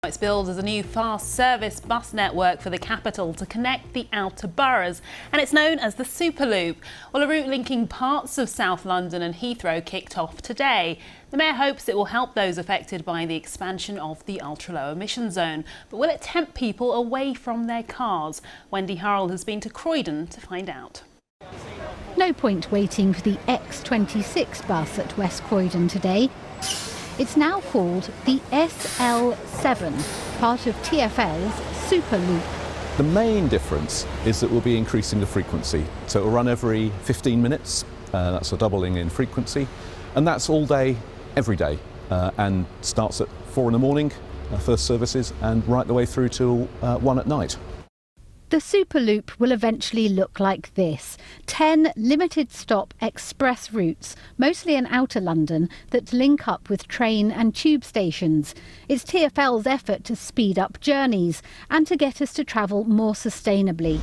It's billed as a new fast service bus network for the capital to connect the outer boroughs, and it's known as the Superloop. Well, a route linking parts of South London and Heathrow kicked off today. The Mayor hopes it will help those affected by the expansion of the ultra-low emission zone. But will it tempt people away from their cars? Wendy Hurrell has been to Croydon to find out. No point waiting for the X26 bus at West Croydon today. It's now called the SL7, part of TfL's Superloop. The main difference is that we'll be increasing the frequency. So it will run every 15 minutes, that's a doubling in frequency, and that's all day, every day, and starts at 4 in the morning, first services, and right the way through till 1 at night. The Superloop will eventually look like this. 10 limited-stop express routes, mostly in outer London, that link up with train and tube stations. It's TfL's effort to speed up journeys and to get us to travel more sustainably.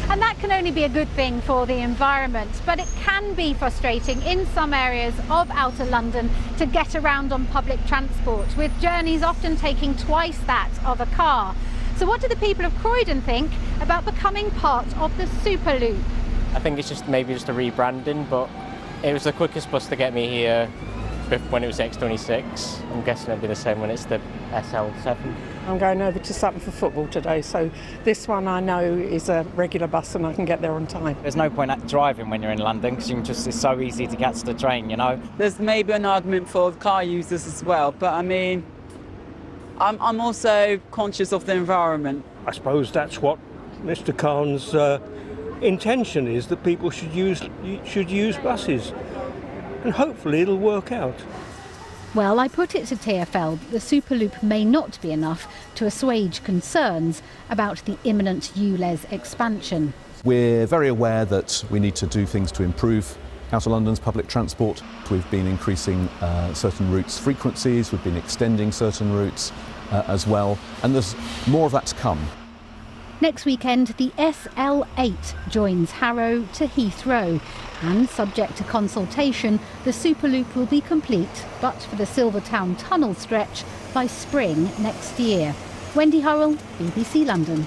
And that can only be a good thing for the environment, but it can be frustrating in some areas of outer London to get around on public transport, with journeys often taking twice that of a car. So what do the people of Croydon think about becoming part of the Superloop? I think it's maybe just a rebranding, but it was the quickest bus to get me here when it was X26. I'm guessing it'll be the same when it's the SL7. I'm going over to Sutton for football today, so this one I know is a regular bus and I can get there on time. There's no point at driving when you're in London because it's so easy to get to the train, you know. There's maybe an argument for car users as well, but I mean, I'm also conscious of the environment. I suppose that's what Mr. Khan's intention is, that people should use buses, and hopefully it'll work out. Well, I put it to TfL that the Superloop may not be enough to assuage concerns about the imminent ULEZ expansion. We're very aware that we need to do things to improve outer London's public transport. We've been increasing certain routes' frequencies, we've been extending certain routes as well, and there's more of that to come. Next weekend, the SL8 joins Harrow to Heathrow, and subject to consultation, the Superloop will be complete, but for the Silvertown Tunnel stretch, by spring next year. Wendy Hurrell, BBC London.